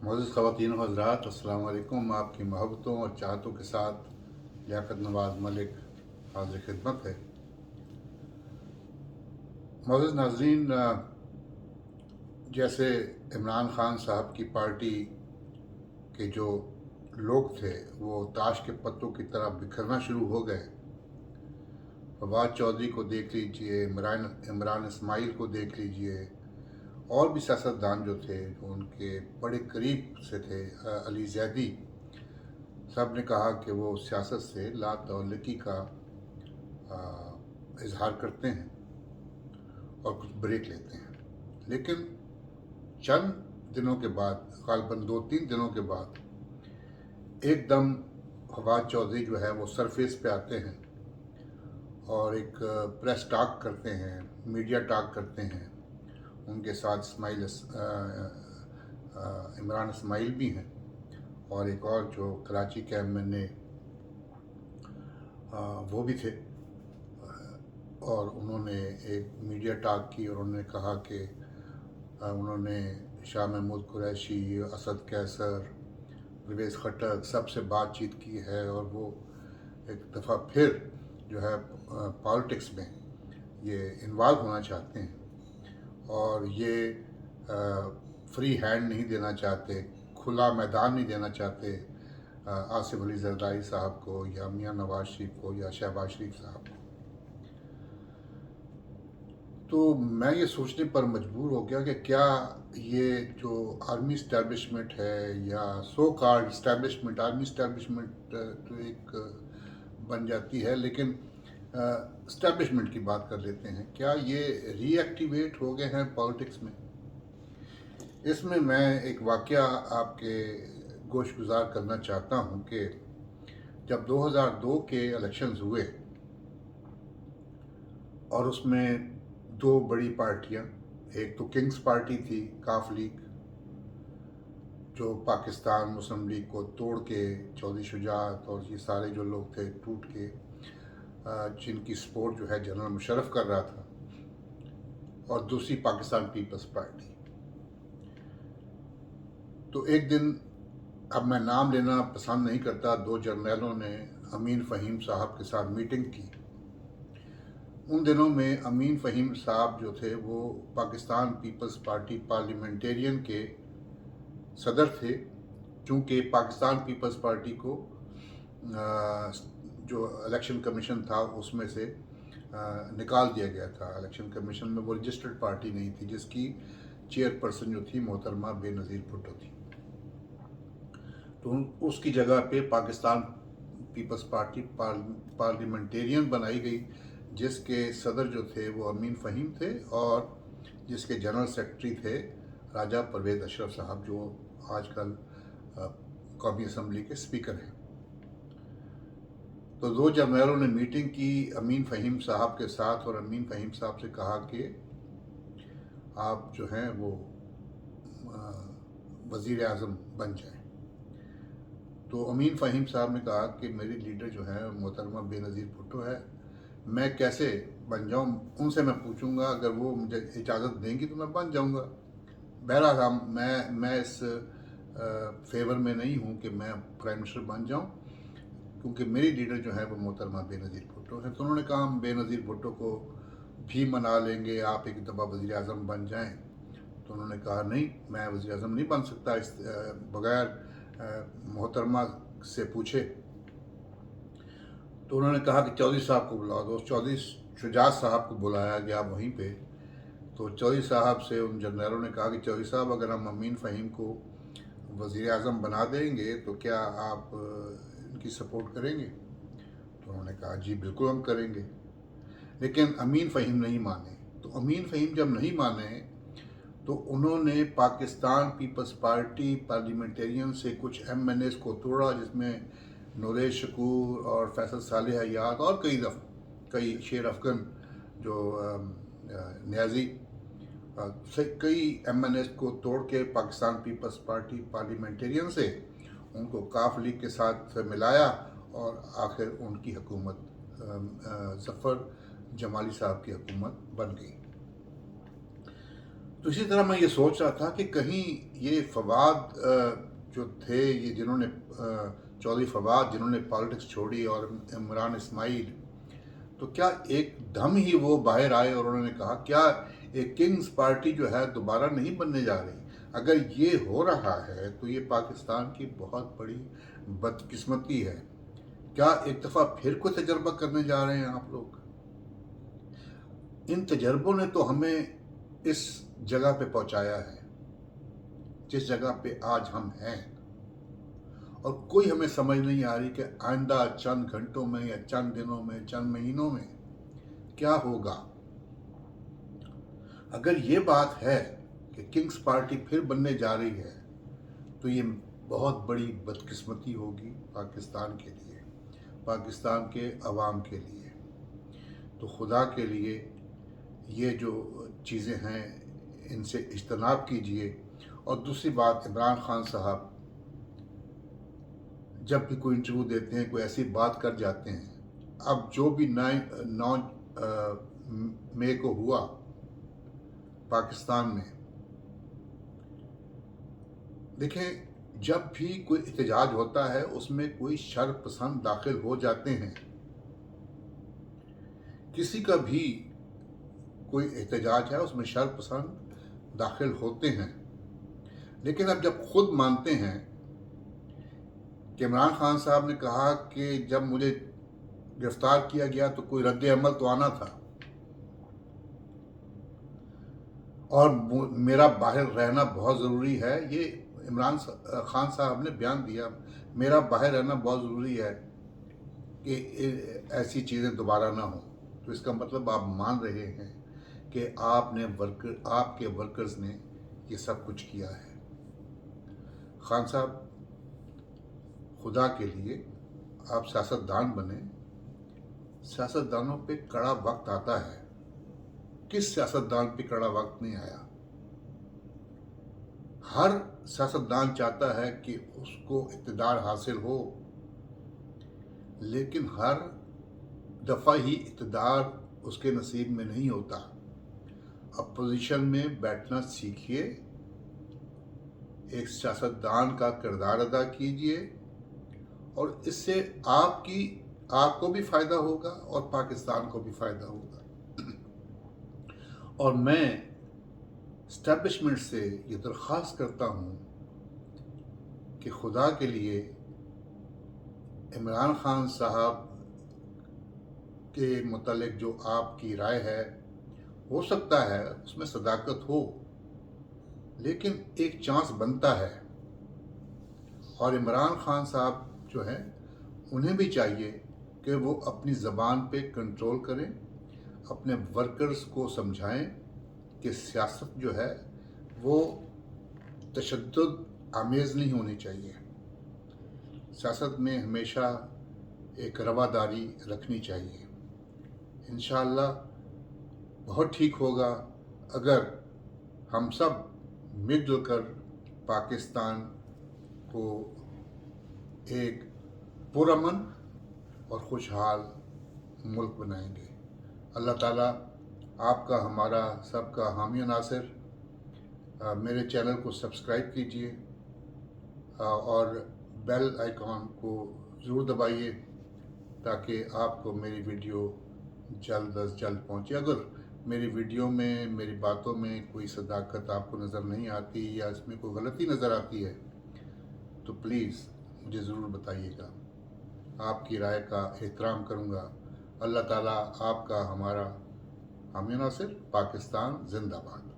मोअज़्ज़ज़ ख़वातीन व हज़रात, अस्सलामु अलैकुम। आपकी मोहब्बतों और चाहतों के साथ लियाकत नवाज़ मलिक हाज़िर खिदमत है। मोअज़्ज़ज़ नाज़रीन, जैसे इमरान खान साहब की पार्टी के जो लोग थे वो ताश के पत्तों की तरह बिखरना शुरू हो गए। फवाद चौधरी को देख लीजिए, इमरान इस्माइल को देख लीजिए, और भी सियासतदान जो थे, जो उनके बड़े करीब से थे, अली ज़ैदी, सब ने कहा कि वो सियासत से लातअल्लुक़ी का इजहार करते हैं और कुछ ब्रेक लेते हैं। लेकिन चंद दिनों के बाद, ग़ालिबन 2-3 दिनों के बाद, एकदम फवाद चौधरी जो है वो सरफेस पे आते हैं और एक प्रेस टॉक करते हैं, मीडिया टॉक करते हैं। उनके साथ इमरान इस्माइल भी हैं और एक और जो कराची के MNA वो भी थे। और उन्होंने एक मीडिया टॉक की और उन्होंने कहा कि उन्होंने शाह महमूद कुरैशी, असद कैसर, परवेज़ खट्टक सबसे बातचीत की है और वो एक दफ़ा फिर जो है पॉलिटिक्स में ये इन्वॉल्व होना चाहते हैं और ये फ्री हैंड नहीं देना चाहते, खुला मैदान नहीं देना चाहते आसिफ अली जरदारी साहब को या मियां नवाज शरीफ को या शहबाज शरीफ साहब को। तो मैं ये सोचने पर मजबूर हो गया कि क्या ये जो आर्मी इस्टेब्लिशमेंट है या so called establishment, army establishment तो एक बन जाती है, लेकिन इस्टेब्लिशमेंट की बात कर लेते हैं, क्या ये रीएक्टिवेट हो गए हैं पॉलिटिक्स में? इसमें मैं एक वाक़या आपके गोशगुजार करना चाहता हूँ कि जब 2002 के इलेक्शंस हुए और उसमें दो बड़ी पार्टियां, एक तो किंग्स पार्टी थी, काफ लीग, जो पाकिस्तान मुस्लिम लीग को तोड़ के चौधरी शुजात और ये सारे जो लोग थे टूट के, जिनकी सपोर्ट जो है जनरल मुशर्रफ कर रहा था, और दूसरी पाकिस्तान पीपल्स पार्टी। तो एक दिन, अब मैं नाम लेना पसंद नहीं करता, दो जर्नलों ने अमीन फ़हीम साहब के साथ मीटिंग की। उन दिनों में अमीन फ़हीम साहब जो थे वो पाकिस्तान पीपल्स पार्टी पार्लियामेंटेरियन के सदर थे, चूँकि पाकिस्तान पीपल्स पार्टी को जो इलेक्शन कमीशन था उसमें से निकाल दिया गया था। इलेक्शन कमीशन में वो रजिस्टर्ड पार्टी नहीं थी, जिसकी चेयरपर्सन जो थी मोहतरमा बेनज़ीर भुट्टो थी। तो उसकी जगह पे पाकिस्तान पीपल्स पार्टी पार्लियामेंटेरियन बनाई गई, जिसके सदर जो थे वो अमीन फ़हीम थे और जिसके जनरल सेक्रेटरी थे राजा परवेज़ अशरफ साहब, जो आजकल कौमी असम्बली के स्पीकर हैं। तो दो जर्नलों ने मीटिंग की अमीन फ़हीम साहब के साथ और अमीन फ़हीम साहब से कहा कि आप जो हैं वो वज़ीर आज़म बन जाएं। तो अमीन फ़हीम साहब ने कहा कि मेरी लीडर जो है मोहतरमा बेनज़ीर भुट्टो है, मैं कैसे बन जाऊँ? उनसे मैं पूछूंगा, अगर वो मुझे इजाज़त देंगी तो मैं बन जाऊंगा। बहरहाल मैं इस फेवर में नहीं हूँ कि मैं प्राइम मिनिस्टर बन जाऊँ, क्योंकि मेरी लीडर जो है वो मोहतरमा बेनज़ीर भुट्टो है। तो उन्होंने कहा हम बेनज़ीर भुट्टो को भी मना लेंगे, आप एक दफ़ा वज़ीर आज़म बन जाएँ। तो उन्होंने कहा नहीं, मैं वज़ीर आज़म नहीं बन सकता इस बग़ैर मोहतरमा से पूछे। तो उन्होंने कहा कि चौधरी साहब को बुलाओ। तो चौधरी शुजात साहब को बुलाया गया वहीं पे। तो चौधरी साहब से उन जर्नलों ने कहा कि चौधरी साहब, अगर हम अमीन फ़हीम को वज़ीर आज़म बना देंगे तो क्या आप इनकी सपोर्ट करेंगे? तो उन्होंने कहा जी बिल्कुल हम करेंगे। लेकिन अमीन फ़हीम नहीं माने। तो अमीन फ़हीम जब नहीं माने तो उन्होंने पाकिस्तान पीपल्स पार्टी पार्लियामेंटेरियन से कुछ MNAs को तोड़ा, जिसमें नूरेश शकूर और फैसल सालेह हयात और कई शेर अफगन जो न्याजी से कई MNAs को तोड़ के पाकिस्तान पीपल्स पार्टी पार्लियामेंटेरियन से उनको काफ लीग के साथ मिलाया और आखिर उनकी हुकूमत ज़फ़र जमाली साहब की हुकूमत बन गई। तो इसी तरह मैं ये सोच रहा था कि कहीं ये फवाद जो थे, ये जिन्होंने चौधरी फवाद जिन्होंने पॉलिटिक्स छोड़ी, और इमरान इस्माइल, तो क्या एकदम ही वो बाहर आए और उन्होंने कहा, क्या एक किंग्स पार्टी जो है दोबारा नहीं बनने जा रही? अगर ये हो रहा है तो ये पाकिस्तान की बहुत बड़ी बदकिस्मती है। क्या एक दफ़ा फिर कोई तजर्बा करने जा रहे हैं आप लोग? इन तजर्बों ने तो हमें इस जगह पे पहुंचाया है जिस जगह पे आज हम हैं, और कोई हमें समझ नहीं आ रही कि आइंदा चंद घंटों में या चंद दिनों में, चंद महीनों में क्या होगा। अगर ये बात है कि किंग्स पार्टी फिर बनने जा रही है तो ये बहुत बड़ी बदकिस्मती होगी पाकिस्तान के लिए, पाकिस्तान के अवाम के लिए। तो खुदा के लिए ये जो चीज़ें हैं इनसे इज्तनाब कीजिए। और दूसरी बात, इमरान खान साहब जब भी कोई इंटरव्यू देते हैं, कोई ऐसी बात कर जाते हैं, अब जो भी 9 मई को हुआ पाकिस्तान में, देखें, जब भी कोई एहतजाज होता है उसमें कोई शर पसंद दाखिल हो जाते हैं। किसी का भी कोई एहतजाज है उसमें शर पसंद दाखिल होते हैं, लेकिन अब जब खुद मानते हैं कि इमरान खान साहब ने कहा कि जब मुझे गिरफ्तार किया गया तो कोई रद्द अमल तो आना था, और मेरा बाहर रहना बहुत ज़रूरी है, ये इमरान खान साहब ने बयान दिया, मेरा बाहर रहना बहुत ज़रूरी है कि ऐसी चीज़ें दोबारा ना हो। तो इसका मतलब आप मान रहे हैं कि आपके वर्कर्स ने ये सब कुछ किया है। खान साहब, खुदा के लिए आप सियासतदान बने। सियासतदानों पे कड़ा वक्त आता है, किस सियासतदान पे कड़ा वक्त नहीं आया? हर सियासतदान चाहता है कि उसको इक़्तिदार हासिल हो, लेकिन हर दफ़ा ही इक़्तिदार उसके नसीब में नहीं होता। अपोजिशन में बैठना सीखिए, एक सियासतदान का किरदार अदा कीजिए, और इससे आपको भी फ़ायदा होगा और पाकिस्तान को भी फ़ायदा होगा। और मैं इस्टेब्लिशमेंट से ये दरख्वास्त करता हूँ कि खुदा के लिए इमरान खान साहब के मुतालिक जो आपकी राय है, हो सकता है उसमें सदाकत हो, लेकिन एक चांस बनता है। और इमरान खान साहब जो हैं, उन्हें भी चाहिए कि वो अपनी ज़बान पे कंट्रोल करें, अपने वर्कर्स को समझाएं कि सियासत जो है वो तशद्दुद आमेज़ नहीं होनी चाहिए। सियासत में हमेशा एक रवादारी रखनी चाहिए। इंशाअल्लाह बहुत ठीक होगा अगर हम सब मिलजुल कर पाकिस्तान को एक पुरअमन और खुशहाल मुल्क बनाएंगे। अल्लाह ताला आपका, हमारा, सबका हामी और नासिर। मेरे चैनल को सब्सक्राइब कीजिए और बेल आइकॉन को ज़रूर दबाइए ताकि आपको मेरी वीडियो जल्द अज जल्द पहुँचे। अगर मेरी वीडियो में, मेरी बातों में कोई सदाकत आपको नज़र नहीं आती या इसमें कोई गलती नज़र आती है तो प्लीज़ मुझे ज़रूर बताइएगा। आपकी राय का एहतराम करूँगा। अल्लाह ताला आपका, हमारा हामी नासिर। पाकिस्तान जिंदाबाद।